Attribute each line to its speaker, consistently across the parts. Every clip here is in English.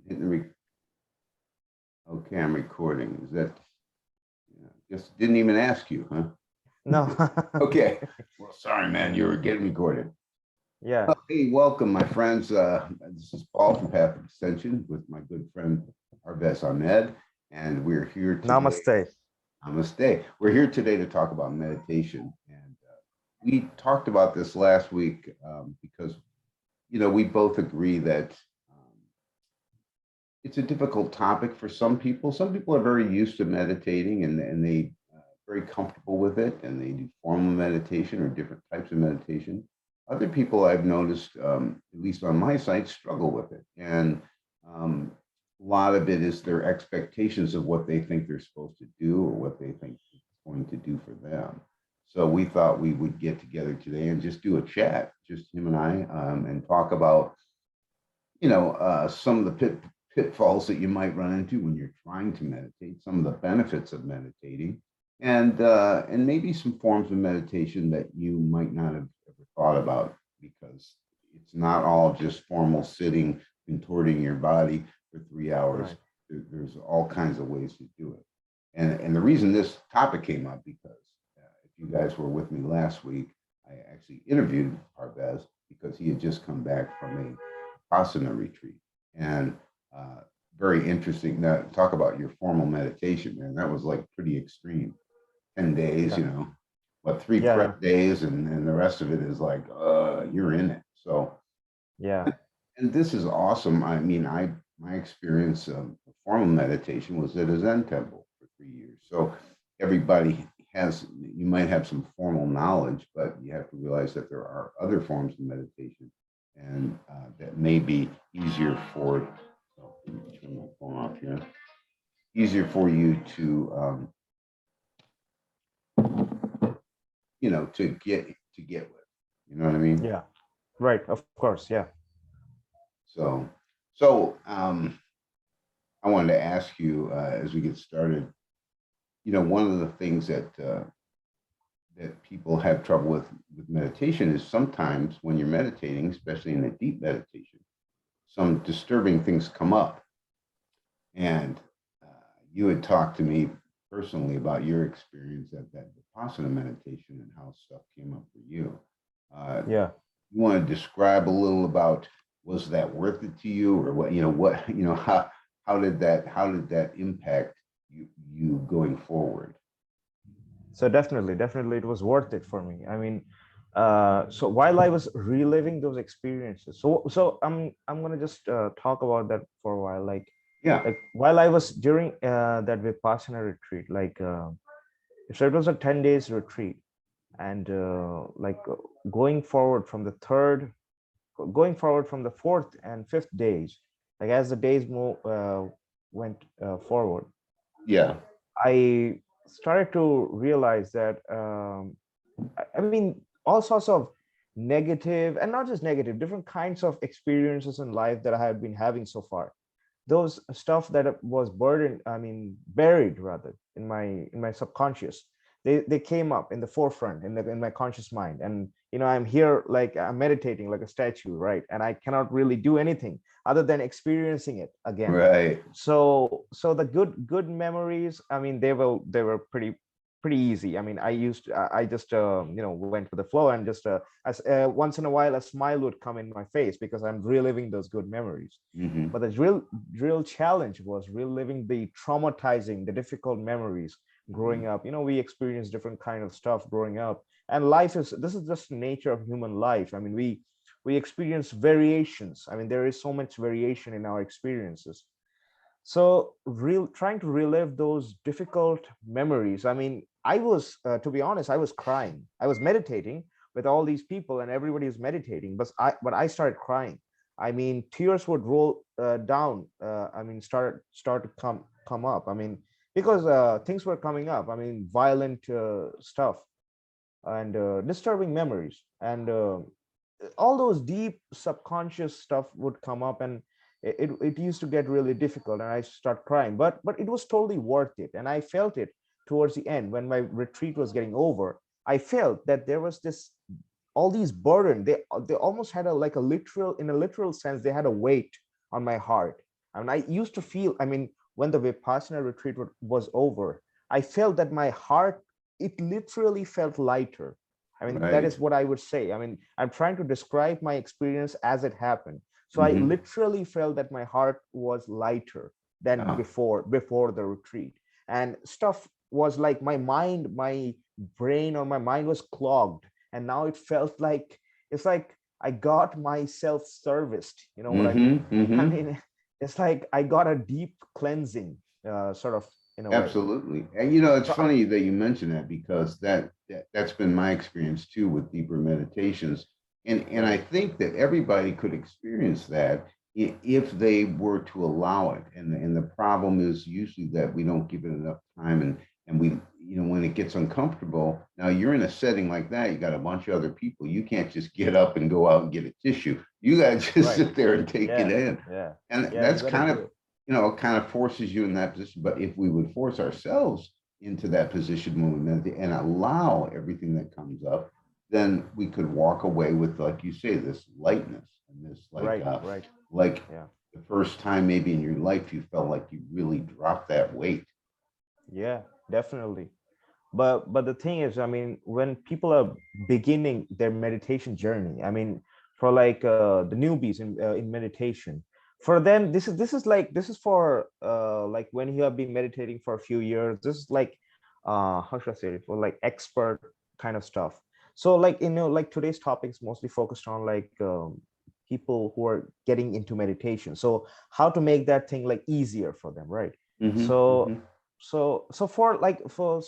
Speaker 1: Hitting the okay, I'm recording. Is that, yeah, just didn't even ask you, huh?
Speaker 2: No.
Speaker 1: Okay. Well, sorry, man. You were getting recorded.
Speaker 2: Yeah.
Speaker 1: Hey, welcome, my friends. This is Paul from Path Extension with my good friend Parvez Ahmed, and we're here today.
Speaker 2: Namaste.
Speaker 1: Namaste. We're here today to talk about meditation, and we talked about this last week because we both agree that it's a difficult topic for some people. Some people are very used to meditating and they very comfortable with it, and they do formal meditation or different types of meditation. Other people I've noticed, at least on my site, struggle with it. And a lot of it is their expectations of what they think they're supposed to do or what they think it's going to do for them. So we thought we would get together today and just do a chat, just him and I, and talk about some of the pitfalls that you might run into when you're trying to meditate, some of the benefits of meditating, and maybe some forms of meditation that you might not have ever thought about, because it's not all just formal sitting, contorting your body for 3 hours.
Speaker 2: Right.
Speaker 1: There's all kinds of ways to do it. And the reason this topic came up, because if you guys were with me last week, I actually interviewed Parvez because he had just come back from a asana retreat. And very interesting. Now, talk about your formal meditation, man. That was like pretty extreme. 10 days,
Speaker 2: Yeah.
Speaker 1: what, three
Speaker 2: Yeah. Yeah.
Speaker 1: prep days, and the rest of it is like, you're in it. So,
Speaker 2: Yeah.
Speaker 1: and this is awesome. I mean, my experience of formal meditation was at a Zen temple for 3 years. So everybody you might have some formal knowledge, but you have to realize that there are other forms of meditation, and that may be easier for, oh, let me turn my phone off here, easier for you to, to get with, you know what I mean?
Speaker 2: Yeah. Right. Of course. Yeah.
Speaker 1: So, so I wanted to ask you as we get started. One of the things that people have trouble with meditation is sometimes when you're meditating, especially in a deep meditation, some disturbing things come up. And you had talked to me personally about your experience at that Vipassana meditation and how stuff came up for you. Uh,
Speaker 2: Yeah.
Speaker 1: you want to describe a little about, was that worth it to you, or how did that impact you going forward?
Speaker 2: So definitely it was worth it for me. I mean, so while I was reliving those experiences, so I'm gonna just talk about that for a while.
Speaker 1: Yeah,
Speaker 2: Like while I was during that Vipassana retreat, so it was a 10 days retreat, and going forward from the third, going forward from the fourth and fifth days, like as the days went forward,
Speaker 1: yeah,
Speaker 2: I started to realize that I mean, all sorts of negative, and not just negative, different kinds of experiences in life that I had been having so far. Those stuff that was burdened, I mean, buried rather in my subconscious. They came up in the forefront in my conscious mind, and I'm here like I'm meditating like a statue, right? And I cannot really do anything other than experiencing it again.
Speaker 1: right.
Speaker 2: So the good memories, I mean, they were pretty easy. I mean, I just went with the flow, and just as once in a while a smile would come in my face because I'm reliving those good memories.
Speaker 1: Hmm.
Speaker 2: But the real challenge was reliving the traumatizing, the difficult memories
Speaker 1: Hmm.
Speaker 2: growing up. We experience different kind of stuff growing up, and life is this is just the nature of human life. I mean, we experience variations. I mean, there is so much variation in our experiences. So real trying to relive those difficult memories. I mean, I was to be honest, I was crying. I was meditating with all these people, and everybody is meditating, but I started crying. I mean, tears would roll down. I mean, start to come up. I mean, because things were coming up. I mean, violent stuff, and disturbing memories, and all those deep subconscious stuff would come up, and it used to get really difficult, and I start crying, but it was totally worth it. And I felt it towards the end when my retreat was getting over. I felt that there was this all these burden. They almost had a like a literal, in a literal sense, they had a weight on my heart. I mean, I used to feel, I mean, when the Vipassana retreat was over, I felt that my heart, it literally felt lighter. I mean, that
Speaker 1: Right.
Speaker 2: is what I would say. I mean, I'm trying to describe my experience as it happened. So I
Speaker 1: Hmm.
Speaker 2: literally felt that my heart was lighter than
Speaker 1: Yeah.
Speaker 2: before the retreat. And stuff was like my mind, my brain or my mind was clogged. And now it felt like it's like I got myself serviced. You know what I mean?
Speaker 1: Hmm.
Speaker 2: I
Speaker 1: Hmm.
Speaker 2: mean, it's like I got a deep cleansing, sort of, in a way.
Speaker 1: Absolutely. And you know, it's
Speaker 2: So I,
Speaker 1: funny that you mention that because that's been my experience too with deeper meditations. And I
Speaker 2: right,
Speaker 1: think that everybody could experience that if they were to allow it. And the problem is usually that we don't give it enough time, and we, you know, when it gets uncomfortable, now you're in a setting like that, you got a bunch of other people. You can't just get up and go out and get a tissue. You got to just
Speaker 2: right,
Speaker 1: sit there and take it
Speaker 2: yeah,
Speaker 1: in.
Speaker 2: yeah,
Speaker 1: And
Speaker 2: yeah. You
Speaker 1: that's
Speaker 2: got to
Speaker 1: kind
Speaker 2: do
Speaker 1: of,
Speaker 2: it.
Speaker 1: you know, it kind of forces you in that position. But if we would force ourselves into that position when we meditate and allow everything that comes up, then we could walk away with, like you say, this lightness and this
Speaker 2: Right, right,
Speaker 1: like
Speaker 2: yeah.
Speaker 1: the first time maybe in your life you felt like you really dropped that weight.
Speaker 2: Yeah, definitely. But the thing is, I mean, when people are beginning their meditation journey, I mean, for like the newbies in meditation, for them, this is for like when you have been meditating for a few years. This is like how should I say it, for like expert kind of stuff. So like, you know, like today's topics mostly focused on like people who are getting into meditation. So how to make that thing like easier for them, right?
Speaker 1: Hmm.
Speaker 2: So
Speaker 1: Hmm.
Speaker 2: so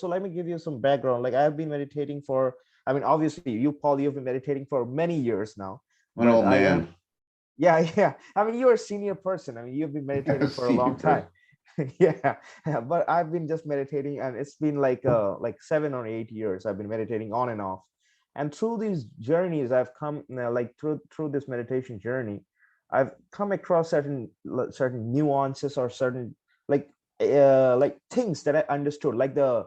Speaker 2: let me give you some background. Like I've been meditating for, I mean, obviously you, Paul, you've been meditating for many years now,
Speaker 1: An
Speaker 2: but
Speaker 1: old
Speaker 2: I don't.
Speaker 1: man.
Speaker 2: Yeah, yeah, I mean, you're a senior person. I mean, you've been meditating for a
Speaker 1: Senior
Speaker 2: long time.
Speaker 1: person.
Speaker 2: Yeah, yeah, but I've been just meditating, and it's been like 7 or 8 years I've been meditating on and off. And through these journeys I've come, you know, like through this meditation journey, I've come across certain nuances or certain like things that I understood, like the,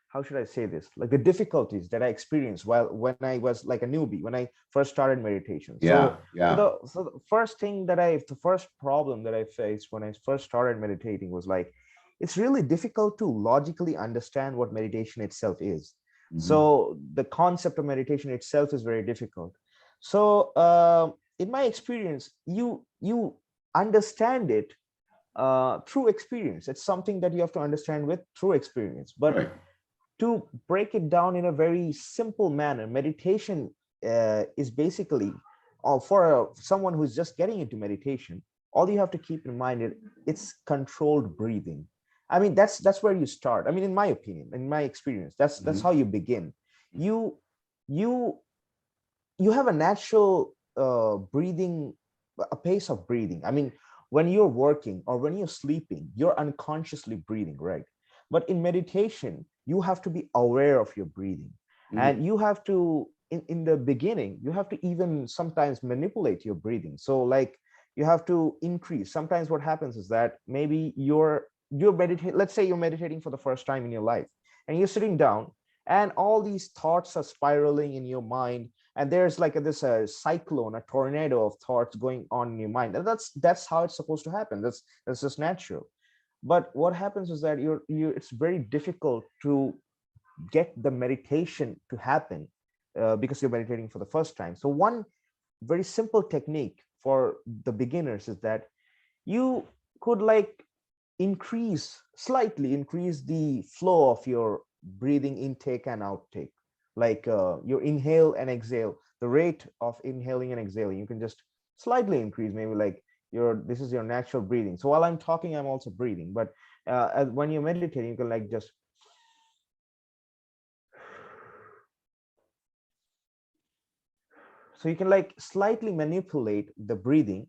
Speaker 2: how should I say this? Like the difficulties that I experienced while when I was like a newbie, when I first started meditation.
Speaker 1: Yeah.
Speaker 2: So,
Speaker 1: Yeah.
Speaker 2: the first problem that I faced when I first started meditating was like, it's really difficult to logically understand what meditation itself is.
Speaker 1: Hmm.
Speaker 2: So the concept of meditation itself is very difficult. So, in my experience, you understand it through experience. It's something that you have to understand with through experience. But
Speaker 1: Right.
Speaker 2: to break it down in a very simple manner, meditation is basically, for someone who's just getting into meditation, all you have to keep in mind is it's controlled breathing. I mean, that's where you start. I mean, in my opinion, in my experience, that's
Speaker 1: Hmm.
Speaker 2: how you begin. You you you have a natural breathing, a pace of breathing. I mean, when you're working or when you're sleeping, you're unconsciously breathing, right? But in meditation, you have to be aware of your breathing,
Speaker 1: Hmm.
Speaker 2: and you have to, in the beginning, you have to even sometimes manipulate your breathing. So like, you have to increase. Sometimes what happens is that maybe you're meditating, let's say you're meditating for the first time in your life, and you're sitting down, and all these thoughts are spiraling in your mind, and there's like this cyclone, a tornado of thoughts going on in your mind, and that's how it's supposed to happen. That's just natural. But what happens is that you it's very difficult to get the meditation to happen, because you're meditating for the first time. So one very simple technique for the beginners is that you could like increase the flow of your breathing intake and outtake, like your inhale and exhale, the rate of inhaling and exhaling, you can just slightly increase, maybe like your, this is your natural breathing. So while I'm talking, I'm also breathing, but when you're meditating, you can like just, so you can like slightly manipulate the breathing,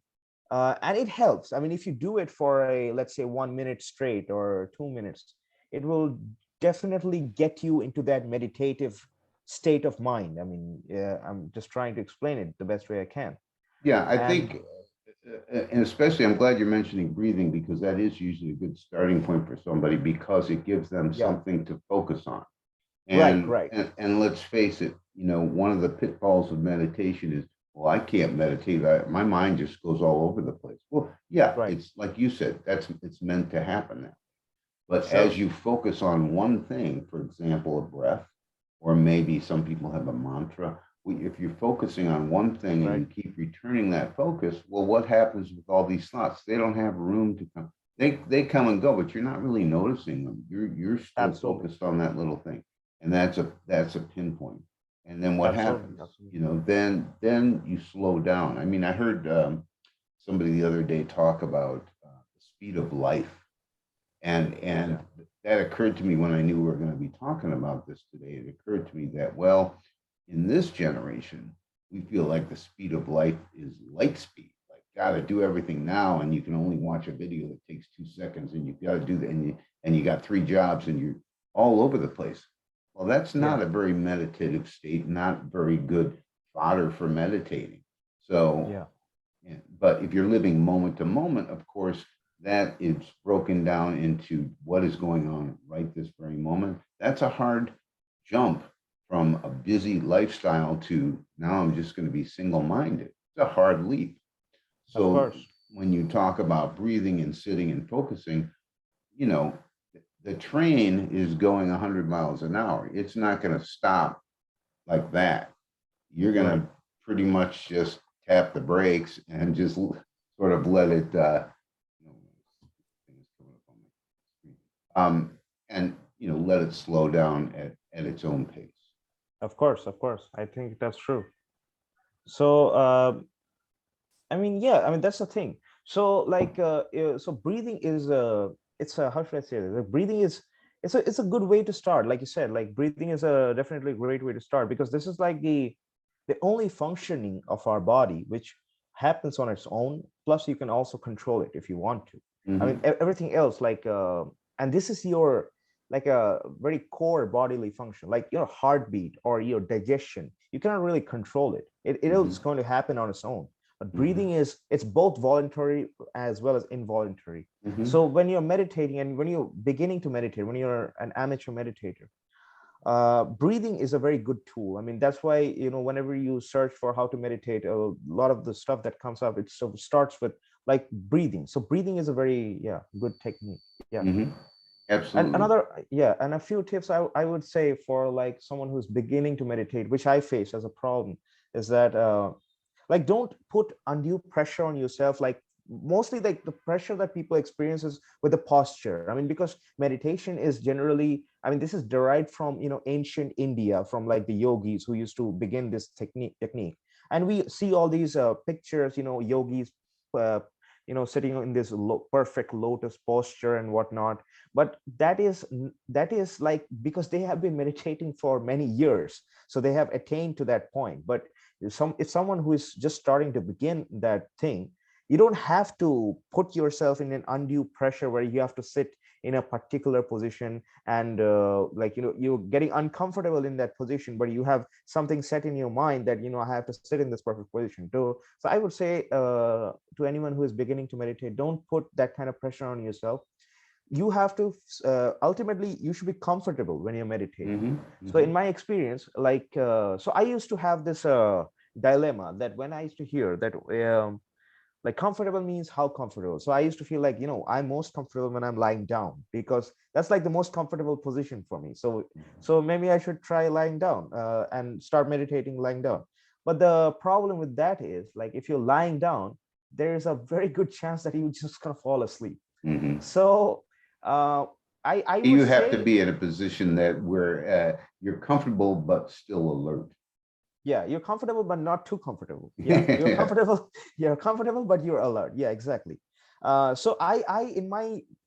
Speaker 2: and it helps. I mean, if you do it for a, let's say, 1 minute straight or 2 minutes, it will definitely get you into that meditative state of mind. I mean, I'm just trying to explain it the best way I can.
Speaker 1: Yeah, I
Speaker 2: And
Speaker 1: think, and especially, I'm glad you're mentioning breathing because that is usually a good starting point for somebody because it gives them
Speaker 2: yeah,
Speaker 1: something to focus on.
Speaker 2: right,
Speaker 1: And
Speaker 2: right,
Speaker 1: and let's face it, you know, one of the pitfalls of meditation is well, I can't meditate. My mind just goes all over the place. Well, yeah,
Speaker 2: Right.
Speaker 1: it's like you said, it's meant to happen that. But as
Speaker 2: Sure.
Speaker 1: you focus on one thing, for example, a breath, or maybe some people have a mantra. If you're focusing on one thing and
Speaker 2: Right.
Speaker 1: you keep returning that focus, well, what happens with all these thoughts? They don't have room to come. They come and go, but you're not really noticing them. You're still
Speaker 2: Absolutely.
Speaker 1: focused on that little thing, and that's a pinpoint. And then what
Speaker 2: Absolutely.
Speaker 1: happens?
Speaker 2: Absolutely.
Speaker 1: You know, then you slow down. I mean, I heard somebody the other day talk about the speed of life, and
Speaker 2: Yeah.
Speaker 1: that occurred to me when I knew we were going to be talking about this today. It occurred to me that, well, in this generation, we feel like the speed of life is light speed. Like, got to do everything now, and you can only watch a video that takes 2 seconds, and you've got to do that, and you got 3 jobs, and you're all over the place. Well, that's
Speaker 2: Yeah.
Speaker 1: not a very meditative state, not very good fodder for meditating. So,
Speaker 2: Yeah.
Speaker 1: yeah, but if you're living moment to moment, of course, that is broken down into what is going on right this very moment. That's a hard jump from a busy lifestyle to now I'm just going to be single minded. It's a hard leap.
Speaker 2: Of
Speaker 1: So
Speaker 2: course.
Speaker 1: when you talk about breathing and sitting and focusing, you know, the train is going 100 miles an hour. It's not going to stop like that. You're going
Speaker 2: Right.
Speaker 1: to pretty much just tap the brakes and just sort of let it, and let it slow down at its own pace.
Speaker 2: Of course. Of course. I think that's true. So, I mean, yeah, I mean, that's the thing. So, like, so breathing is it's a, how should I say this? Like, breathing is, it's a good way to start. Like you said, like breathing is a definitely a great way to start, because this is like the only functioning of our body which happens on its own. Plus, you can also control it if you want to. I mean,
Speaker 1: Mm-hmm.
Speaker 2: everything else, like, and this is your, like, a very core bodily function, like your heartbeat or your digestion. You cannot really control it. It
Speaker 1: Mm-hmm.
Speaker 2: is going to happen on its own. But
Speaker 1: Mm-hmm.
Speaker 2: breathing is, it's both voluntary as well as involuntary.
Speaker 1: Mm-hmm.
Speaker 2: So when you're meditating and when you're beginning to meditate, when you're an amateur meditator, breathing is a very good tool. I mean, that's why, whenever you search for how to meditate, a lot of the stuff that comes up, it sort of starts with like breathing. So breathing is a very, yeah, good technique. Yeah.
Speaker 1: Mm-hmm.
Speaker 2: And
Speaker 1: Absolutely.
Speaker 2: another, yeah, and a few tips I would say for like someone who's beginning to meditate, which I face as a problem, is that like, don't put undue pressure on yourself. Like, mostly like the pressure that people experiences with the posture. I mean, because meditation is generally, I mean, this is derived from, ancient India, from like the yogis who used to begin this technique. And we see all these pictures, yogis uh, sitting in this perfect lotus posture and whatnot. But that is like because they have been meditating for many years, so they have attained to that point. But if someone who is just starting to begin that thing, you don't have to put yourself in an undue pressure where you have to sit in a particular position, and like, you're getting uncomfortable in that position, but you have something set in your mind that, I have to sit in this perfect position too. So I would say, to anyone who is beginning to meditate, don't put that kind of pressure on yourself. You have to, ultimately, you should be comfortable when you're meditating.
Speaker 1: Mm-hmm.
Speaker 2: So
Speaker 1: Mm-hmm.
Speaker 2: in my experience, like, so I used to have this dilemma, that when I used to hear that, like, comfortable means how comfortable. So I used to feel like, I'm most comfortable when I'm lying down, because that's like the most comfortable position for me. So maybe I should try lying down, and start meditating lying down. But the problem with that is, like, if you're lying down, there is a very good chance that you're just gonna fall asleep.
Speaker 1: Mm-hmm.
Speaker 2: So uh, I would
Speaker 1: You have to
Speaker 2: say,
Speaker 1: be in a position that where you're comfortable but still alert.
Speaker 2: yeah, you're comfortable but not too comfortable. Yeah, you're
Speaker 1: Yeah.
Speaker 2: comfortable. You're comfortable but you're alert. Yeah, exactly. So I in my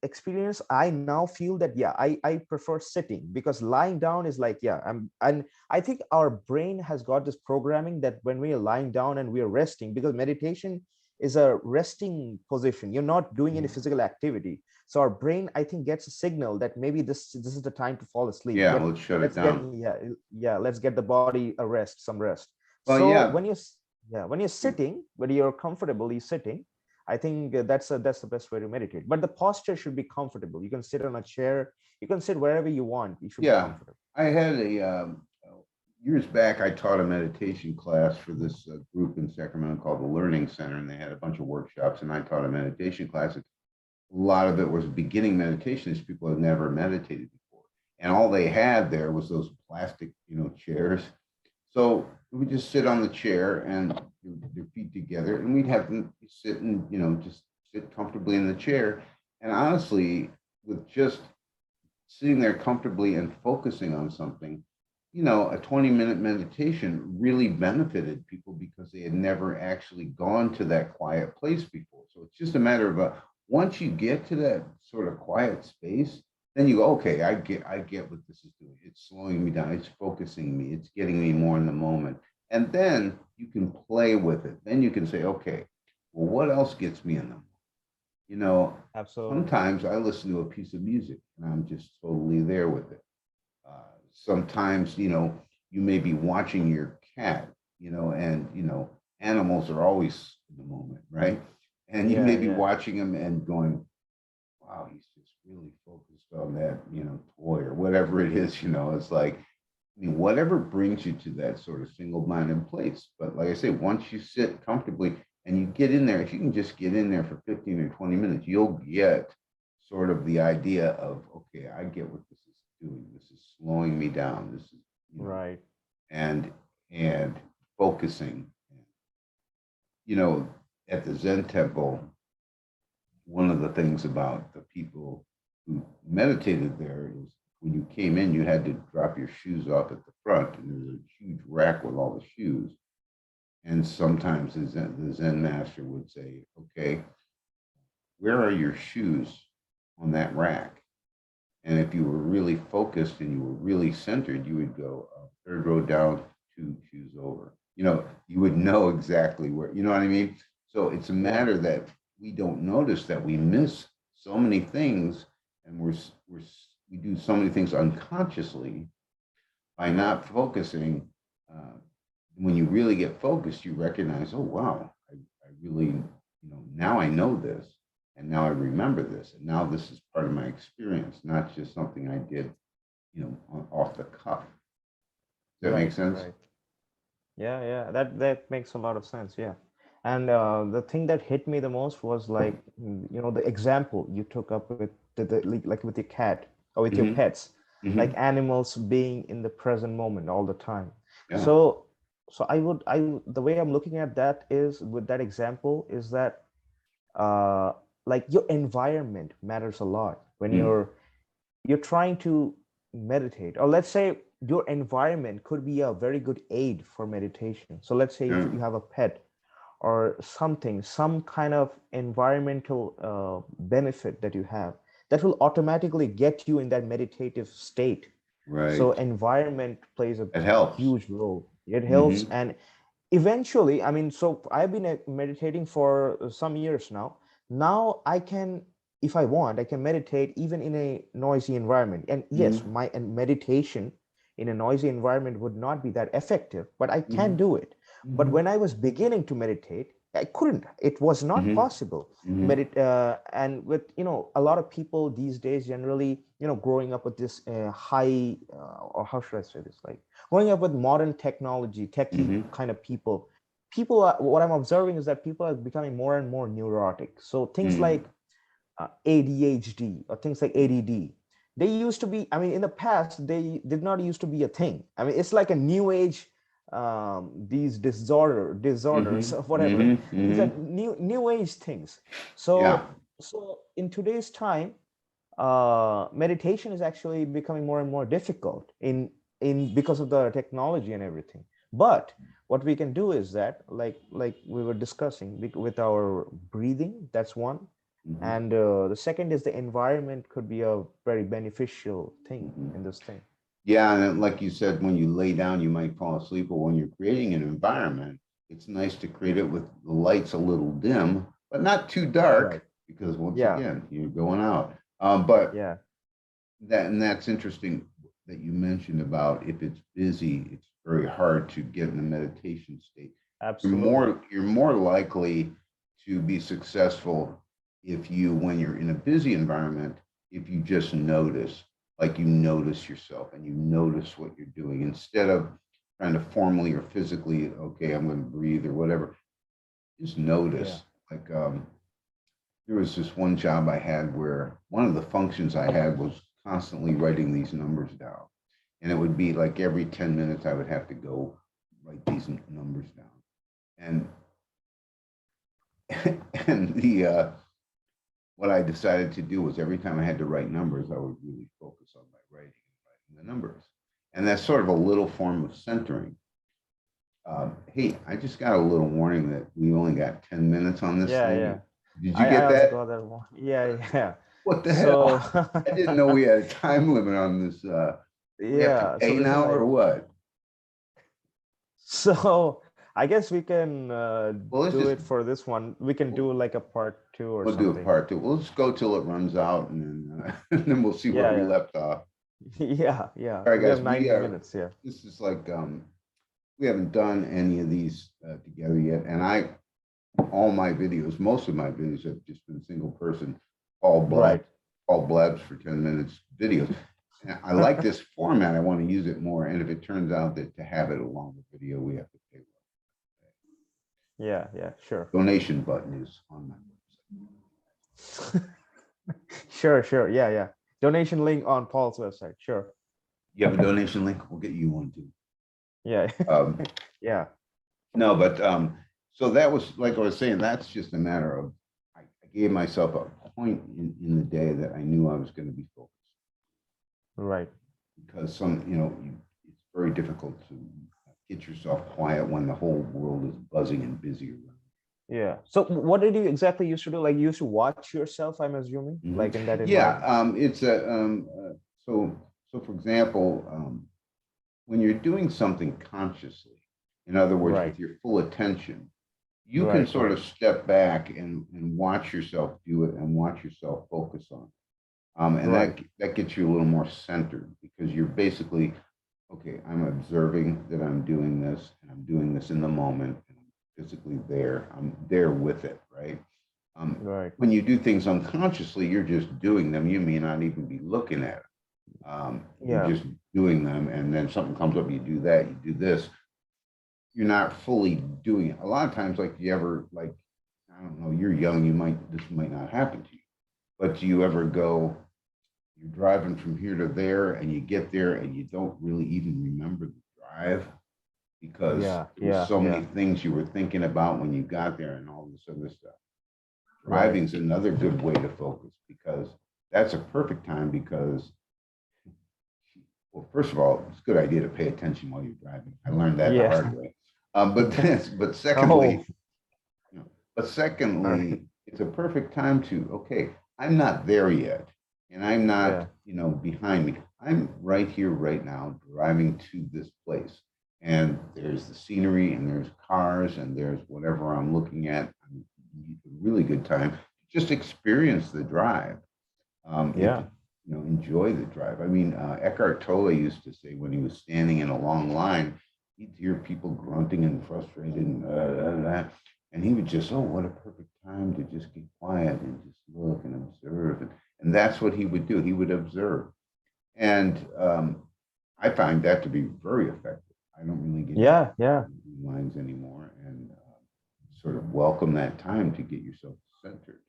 Speaker 2: experience, I now feel that, yeah, I prefer sitting, because lying down is like, yeah, and I think our brain has got this programming that when we are lying down and we are resting, because meditation is a resting position, you're not doing any physical activity. So our brain, I think, gets a signal that maybe this is the time to fall asleep.
Speaker 1: Yeah. Let's shut it
Speaker 2: Let's get,
Speaker 1: down.
Speaker 2: yeah, let's get the body a rest, some rest.
Speaker 1: Well,
Speaker 2: So
Speaker 1: yeah.
Speaker 2: when you're sitting, when you're comfortably sitting, I think that's the best way to meditate. But the posture should be comfortable. You can sit on a chair, you can sit wherever you want, you should be
Speaker 1: Yeah.
Speaker 2: comfortable.
Speaker 1: I had years back, I taught a meditation class for this group in Sacramento called the Learning Center, and they had a bunch of workshops, and I taught a meditation class. A lot of it was beginning meditation, as people had never meditated before, and all they had there was those plastic, chairs. So we just sit on the chair and their feet together, and we'd have them sit and just sit comfortably in the chair. And honestly, with just sitting there comfortably and focusing on something, a 20-minute meditation really benefited people because they had never actually gone to that quiet place before. So it's just a matter of once you get to that sort of quiet space, then you go, okay, I get what this is doing. It's slowing me down. It's focusing me. It's getting me more in the moment. And then you can play with it. Then you can say, okay, well, what else gets me in the moment? You know,
Speaker 2: Absolutely.
Speaker 1: Sometimes I listen to a piece of music and I'm just totally there with it. Sometimes, you may be watching your cat, and, animals are always in the moment, right? And you may
Speaker 2: Yeah,
Speaker 1: be
Speaker 2: yeah.
Speaker 1: watching them and going, wow, he's just really focused on that, toy or whatever it is, it's like, whatever brings you to that sort of single-minded place. But like I say, once you sit comfortably and you get in there, if you can just get in there for 15 or 20 minutes, you'll get sort of the idea of, okay, I get what this is doing. This is slowing me down. This is,
Speaker 2: Right.
Speaker 1: and and focusing. You know, at the Zen temple, one of the things about the people who meditated there is when you came in, you had to drop your shoes off at the front, and there was a huge rack with all the shoes. And sometimes the Zen master would say, okay, where are your shoes on that rack? And if you were really focused and you were really centered, you would go third row down, two shoes over. You would know exactly where, you know what I mean? So it's a
Speaker 2: Yeah.
Speaker 1: matter that we don't notice that we miss so many things, and we do so many things unconsciously by not focusing. Uh, when you really get focused, you recognize, oh wow, I really, now I know this, and now I remember this, and now this is part of my experience, not just something I did, off the cuff. Does that make
Speaker 2: Right,
Speaker 1: sense?
Speaker 2: right. Yeah, yeah, that makes a lot of sense. Yeah, and the thing that hit me the most was like, the example you took up with like with your cat or with your
Speaker 1: Mm-hmm.
Speaker 2: pets, like
Speaker 1: Mm-hmm.
Speaker 2: animals being in the present moment all the time.
Speaker 1: Yeah.
Speaker 2: So, the way I'm looking at that is with that example is that uh, like your environment matters a lot when
Speaker 1: Mm.
Speaker 2: you're trying to meditate, or let's say your environment could be a very good aid for meditation. So let's say if
Speaker 1: Yeah.
Speaker 2: you have a pet or something, some kind of environmental benefit that you have, that will automatically get you in that meditative state. So
Speaker 1: Right.
Speaker 2: environment plays a
Speaker 1: It helps.
Speaker 2: huge role. It helps.
Speaker 1: Mm-hmm.
Speaker 2: And eventually, I mean, so I've been meditating for some years now. Now I can, if I want, I can meditate even in a noisy environment. And yes,
Speaker 1: Mm-hmm.
Speaker 2: my meditation in a noisy environment would not be that effective, but I can
Speaker 1: Mm-hmm.
Speaker 2: do it. But
Speaker 1: Mm-hmm.
Speaker 2: when I was beginning to meditate, I couldn't. It was not
Speaker 1: Mm-hmm.
Speaker 2: possible.
Speaker 1: Mm-hmm.
Speaker 2: And with a lot of people these days, generally, growing up with this high, or how should I say this, like growing up with modern technology, techie
Speaker 1: Mm-hmm.
Speaker 2: kind of people are, what I'm observing is that people are becoming more and more neurotic. So things
Speaker 1: Mm-hmm.
Speaker 2: like ADHD or things like ADD, they used to be, I mean, in the past, they did not used to be a thing. I mean, it's like a new age, these disorders or
Speaker 1: Mm-hmm.
Speaker 2: whatever.
Speaker 1: Mm-hmm.
Speaker 2: These are
Speaker 1: Mm-hmm.
Speaker 2: new age things.
Speaker 1: Yeah.
Speaker 2: So in today's time, meditation is actually becoming more and more difficult in because of the technology and everything. But what we can do is that, like we were discussing with our breathing, that's one.
Speaker 1: Mm-hmm.
Speaker 2: And the second is the environment could be a very beneficial thing
Speaker 1: Mm-hmm.
Speaker 2: in this thing.
Speaker 1: Yeah, and then, like you said, when you lay down, you might fall asleep, or when you're creating an environment, it's nice to create it with the lights a little dim, but not too dark,
Speaker 2: Right.
Speaker 1: because once
Speaker 2: Yeah.
Speaker 1: again, you're going out. But
Speaker 2: Yeah.
Speaker 1: that's interesting that you mentioned about if it's busy, it's very hard to get in a meditation state.
Speaker 2: Absolutely.
Speaker 1: You're more likely to be successful if you, when you're in a busy environment, if you just notice, like you notice yourself and you notice what you're doing instead of trying to formally or physically, okay, I'm going to breathe or whatever. Just
Speaker 2: Yeah.
Speaker 1: notice, like, there was this one job I had where one of the functions I had was constantly writing these numbers down. And it would be like every 10 minutes I would have to go write these numbers down. And the what I decided to do was every time I had to write numbers, I would really focus on my writing and writing the numbers. And that's sort of a little form of centering. Hey, I just got a little warning that we only got 10 minutes on this
Speaker 2: Yeah,
Speaker 1: thing.
Speaker 2: yeah.
Speaker 1: Did you
Speaker 2: I
Speaker 1: get
Speaker 2: also
Speaker 1: that?
Speaker 2: got that one. Yeah, yeah.
Speaker 1: What the
Speaker 2: So
Speaker 1: hell? I didn't know we had a time limit on this. We have to
Speaker 2: yeah, so
Speaker 1: pay
Speaker 2: listen,
Speaker 1: now or what?
Speaker 2: so I guess we can
Speaker 1: Well, let's
Speaker 2: do
Speaker 1: just
Speaker 2: it for this one. We can
Speaker 1: we'll,
Speaker 2: do like a part two or
Speaker 1: we'll do a
Speaker 2: something.
Speaker 1: part two. We'll just go till it runs out, and then and then we'll see where
Speaker 2: Yeah,
Speaker 1: we
Speaker 2: yeah.
Speaker 1: left off.
Speaker 2: Yeah, yeah.
Speaker 1: All right,
Speaker 2: We have
Speaker 1: guys. We
Speaker 2: 90
Speaker 1: are.
Speaker 2: minutes here.
Speaker 1: This is like we haven't done any of these together yet, and all my videos, most of my videos have just been single person, all blab,
Speaker 2: Right.
Speaker 1: all blabs for 10 minutes videos. And I like this format. I want to use it more. And if it turns out that to have it along the video, we have to pay.
Speaker 2: Yeah, yeah, sure.
Speaker 1: Donation button is on my website.
Speaker 2: Sure, sure. Yeah, yeah. Donation link on Paul's website. Sure.
Speaker 1: You have a donation link? We'll get you one too.
Speaker 2: Yeah.
Speaker 1: Um,
Speaker 2: Yeah.
Speaker 1: no, but so that was like I was saying. That's just a matter of I gave myself a point in the day that I knew I was going to be focused
Speaker 2: Right.
Speaker 1: because it's very difficult to get yourself quiet when the whole world is buzzing and busy around.
Speaker 2: Yeah. So what did you exactly used to do? Like you used to watch yourself, I'm assuming,
Speaker 1: Mhm.
Speaker 2: like in that
Speaker 1: Yeah,
Speaker 2: environment?
Speaker 1: it's a so for example, when you're doing something consciously, in other words,
Speaker 2: Right.
Speaker 1: with your full attention, you can
Speaker 2: Right,
Speaker 1: sort
Speaker 2: right.
Speaker 1: of step back and watch yourself do it and watch yourself focus on it. And
Speaker 2: Right.
Speaker 1: that gets you a little more centered because you're basically, okay, I'm observing that I'm doing this and I'm doing this in the moment and I'm physically there. I'm there with it, right?
Speaker 2: Right.
Speaker 1: When you do things unconsciously, you're just doing them. You may not even be looking at it. You're
Speaker 2: Yeah.
Speaker 1: just doing them, and then something comes up. You do that. You do this. You're not fully doing it. A lot of times, like you ever like, I don't know. You're young. This might not happen to you, but do you ever go? You're driving from here to there, and you get there, and you don't really even remember the drive because
Speaker 2: Yeah.
Speaker 1: there was
Speaker 2: Yeah.
Speaker 1: so many
Speaker 2: Yeah.
Speaker 1: things you were thinking about when you got there, and all this other stuff.
Speaker 2: Right.
Speaker 1: Driving is another good way to focus because that's a perfect time because, well, first of all, it's a good idea to pay attention while you're driving. I learned that the
Speaker 2: Yeah.
Speaker 1: hard way. But
Speaker 2: Oh,
Speaker 1: secondly, you know, but
Speaker 2: all right.
Speaker 1: secondly, it's a perfect time to, okay, I'm not there yet. And I'm not,
Speaker 2: Yeah.
Speaker 1: behind me. I'm right here, right now, driving to this place. And there's the scenery and there's cars and there's whatever I'm looking at. I'm a really good time to just experience the drive.
Speaker 2: Yeah.
Speaker 1: Enjoy the drive. I mean, Eckhart Tolle used to say when he was standing in a long line, he'd hear people grunting and frustrated and he would just, oh, what a perfect time to just get quiet and just look and observe. And that's what he would do. He would observe. And I find that to be very effective. I don't really get
Speaker 2: Yeah. Yeah.
Speaker 1: lines anymore and sort of welcome that time to get yourself centered.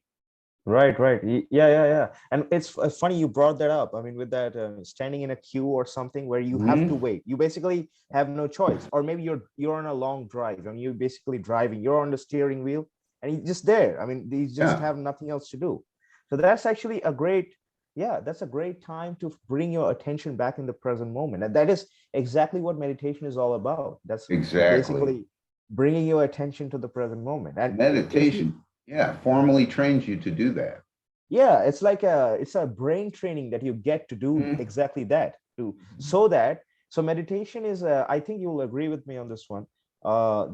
Speaker 2: Right, right. Yeah, yeah, yeah. And it's funny you brought that up. I mean, with that standing in a queue or something where you have to
Speaker 1: Mhm.
Speaker 2: wait, you basically have no choice. Or maybe you're on a long drive and you're basically driving, you're on the steering wheel and you're just there. I mean, you just
Speaker 1: Yeah,
Speaker 2: have nothing else to do. So that's actually a great, yeah, that's a great time to bring your attention back in the present moment. And that is exactly what meditation is all about. That's
Speaker 1: exactly.
Speaker 2: basically bringing your attention to the present moment. And if you,
Speaker 1: Meditation, yeah, formally trains you to do that.
Speaker 2: yeah, it's like it's a brain training that you get to do
Speaker 1: Mhm.
Speaker 2: exactly that to so that so meditation is I think you'll agree with me on this one,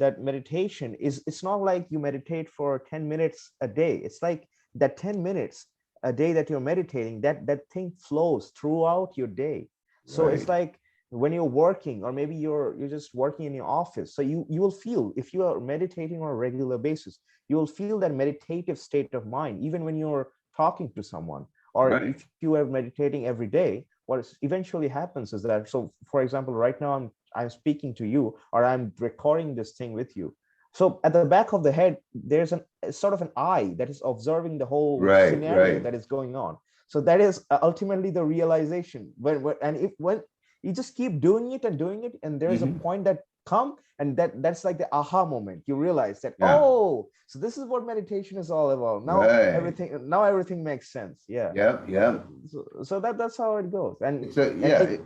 Speaker 2: that meditation is, it's not like you meditate for 10 minutes a day. It's like that 10 minutes a day that you're meditating, that thing flows throughout your day. So it's
Speaker 1: Right,
Speaker 2: like when you're working, or maybe you're just working in your office, so you will feel, if you are meditating on a regular basis, you will feel that meditative state of mind even when you're talking to someone. Or
Speaker 1: right.
Speaker 2: if you are meditating every day, what eventually happens is that, so for example, right now I'm speaking to you, or I'm recording this thing with you. So at the back of the head, there's a sort of an eye that is observing the whole
Speaker 1: Right,
Speaker 2: scenario
Speaker 1: right.
Speaker 2: that is going on. So that is ultimately the realization. When you just keep doing it and doing it, and there's a
Speaker 1: Hmm.
Speaker 2: point that come, and that's like the aha moment. You realize that,
Speaker 1: Yeah,
Speaker 2: oh, so this is what meditation is all about.
Speaker 1: right.
Speaker 2: Now everything makes sense. Yeah.
Speaker 1: Yep,
Speaker 2: So,
Speaker 1: yep.
Speaker 2: so that's how it goes.
Speaker 1: It's a,
Speaker 2: And
Speaker 1: yeah,
Speaker 2: it,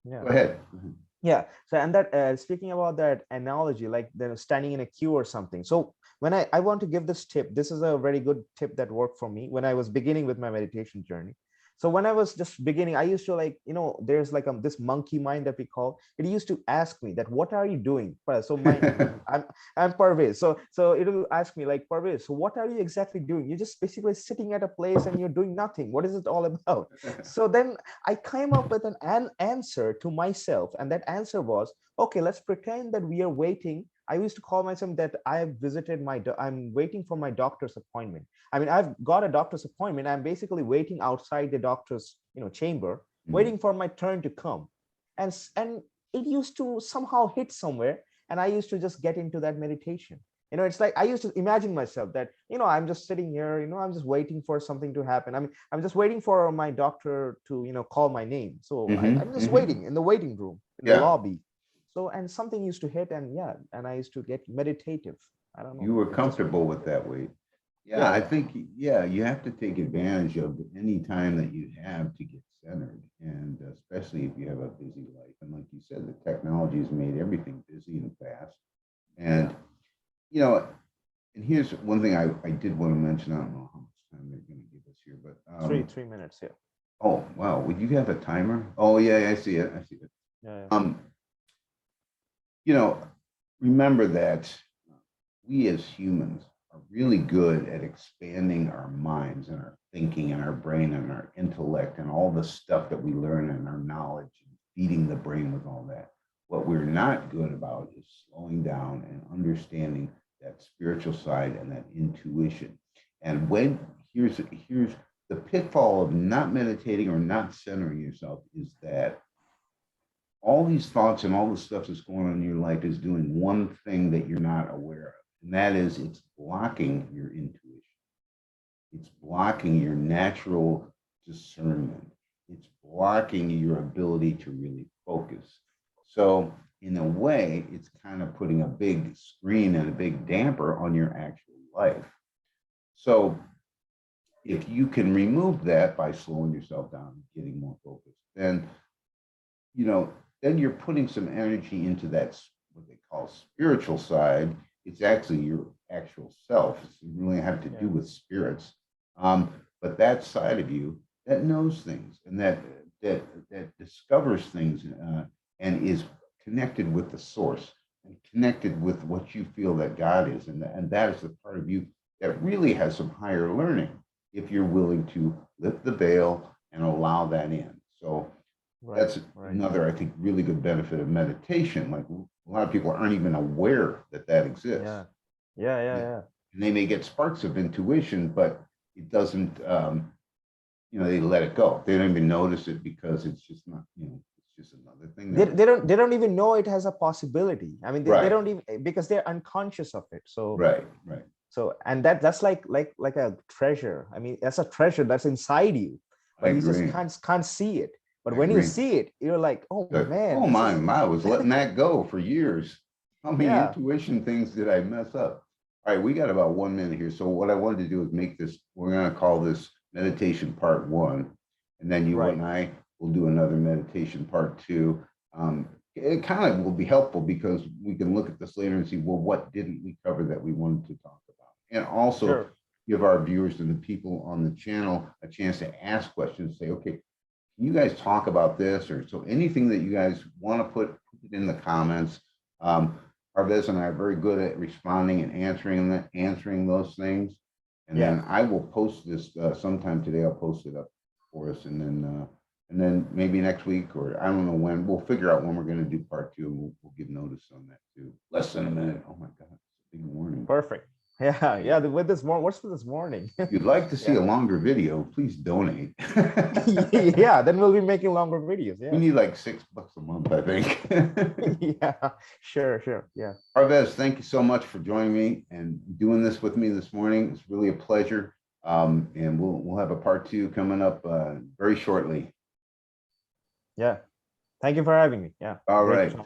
Speaker 2: yeah.
Speaker 1: go ahead.
Speaker 2: Yeah. So, and that speaking about that analogy, like they're standing in a queue or something. So when I want to give this tip, this is a very good tip that worked for me when I was beginning with my meditation journey. So when I was just beginning, I used to, like, there's like this monkey mind that we call it. Used to ask me that, what are you doing? So I'm Parvez. So it'll ask me like, Parvez, so what are you exactly doing? You're just basically sitting at a place and you're doing nothing. What is it all about? So then I came up with an answer to myself, and that answer was, okay, let's pretend that we are waiting. I used to call myself that I have visited I'm waiting for my doctor's appointment. I mean, I've got a doctor's appointment. I'm basically waiting outside the doctor's, chamber,
Speaker 1: Mhm.
Speaker 2: waiting for my turn to come. And it used to somehow hit somewhere, and I used to just get into that meditation. It's like I used to imagine myself that, I'm just sitting here, I'm just waiting for something to happen. I mean, I'm just waiting for my doctor to, call my name. So I'm just
Speaker 1: Hmm.
Speaker 2: waiting in the waiting room, in the
Speaker 1: Yeah,
Speaker 2: lobby. So, and something used to hit, and yeah, and I used to get meditative. I don't know.
Speaker 1: you were
Speaker 2: It just,
Speaker 1: comfortable with that weight. Yeah,
Speaker 2: yeah,
Speaker 1: I
Speaker 2: yeah,
Speaker 1: think, yeah, you have to take advantage of any time that you have to get centered. And especially if you have a busy life. And like you said, the technology has made everything busy and fast.
Speaker 2: yeah.
Speaker 1: And, you know, and here's one thing I did want to mention. I don't know how much time they're going to give us here, but,
Speaker 2: Three minutes. Yeah,
Speaker 1: oh, wow. Would you have a timer? Oh, yeah, I see it. I see it.
Speaker 2: yeah, yeah.
Speaker 1: Um, you know, remember that we as humans are really good at expanding our minds and our thinking and our brain and our intellect and all the stuff that we learn and our knowledge and feeding the brain with all that. What we're not good about is slowing down and understanding that spiritual side and that intuition. And when here's the pitfall of not meditating or not centering yourself is that all these thoughts and all the stuff that's going on in your life is doing one thing that you're not aware of, and that is it's blocking your intuition. It's blocking your natural discernment. It's blocking your ability to really focus. So, in a way, it's kind of putting a big screen and a big damper on your actual life. So, if you can remove that by slowing yourself down and getting more focused, then you know, then you're putting some energy into that what they call spiritual side. It's actually your actual self. It doesn't really have to do
Speaker 2: Yeah.
Speaker 1: with spirits, but that side of you that knows things and that discovers things and is connected with the source and connected with what you feel that God is, and that is the part of you that really has some higher learning if you're willing to lift the veil and allow that in. So
Speaker 2: Right,
Speaker 1: that's
Speaker 2: right.
Speaker 1: another, I think, really good benefit of meditation. Like a lot of people aren't even aware that that exists.
Speaker 2: Yeah, yeah, yeah,
Speaker 1: And
Speaker 2: yeah.
Speaker 1: they may get sparks of intuition, but it doesn't, they let it go. They don't even notice it because it's just not, it's just another thing
Speaker 2: They,
Speaker 1: that,
Speaker 2: they don't they don't even know it has a possibility. I mean, they
Speaker 1: right,
Speaker 2: don't even, because they're unconscious of it. So
Speaker 1: right, right.
Speaker 2: and that's like a treasure. I mean, that's a treasure that's inside you,
Speaker 1: I
Speaker 2: but you just
Speaker 1: agree.
Speaker 2: can't see it. But
Speaker 1: I
Speaker 2: when you
Speaker 1: agree.
Speaker 2: see it, you're like, oh
Speaker 1: Like,
Speaker 2: man,
Speaker 1: oh
Speaker 2: this
Speaker 1: my,
Speaker 2: is
Speaker 1: I was letting that go for years. How many
Speaker 2: yeah,
Speaker 1: intuition things did I mess up? All right, we got about 1 minute here. So what I wanted to do is make this, we're going to call this meditation part one. And then you
Speaker 2: right.
Speaker 1: and I will do another meditation part two. It kind of will be helpful because we can look at this later and see, well, what didn't we cover that we wanted to talk about? And also
Speaker 2: Sure.
Speaker 1: give our viewers and the people on the channel a chance to ask questions, say, okay, can you guys talk about this? Or so anything that you guys want to put it in the comments. Parvez and I are very good at responding and answering those things. And
Speaker 2: Yeah.
Speaker 1: then I will post this sometime today. I'll post it up for us, and then maybe next week or I don't know when we'll figure out when we're going to do part two, and we'll give notice on that too. Less than a minute. Oh my God, big warning.
Speaker 2: Perfect. Yeah. With this morning, what's for this morning?
Speaker 1: If you'd like to see
Speaker 2: Yeah.
Speaker 1: a longer video, please donate.
Speaker 2: Yeah, then we'll be making longer videos.
Speaker 1: We
Speaker 2: Yeah.
Speaker 1: need like $6 a month, I think.
Speaker 2: Yeah, sure. Yeah.
Speaker 1: Parvez, thank you so much for joining me and doing this with me this morning. It's really a pleasure. And we'll have a part two coming up very shortly.
Speaker 2: Yeah. Thank you for having me. Yeah.
Speaker 1: All
Speaker 2: Great
Speaker 1: right.
Speaker 2: talk.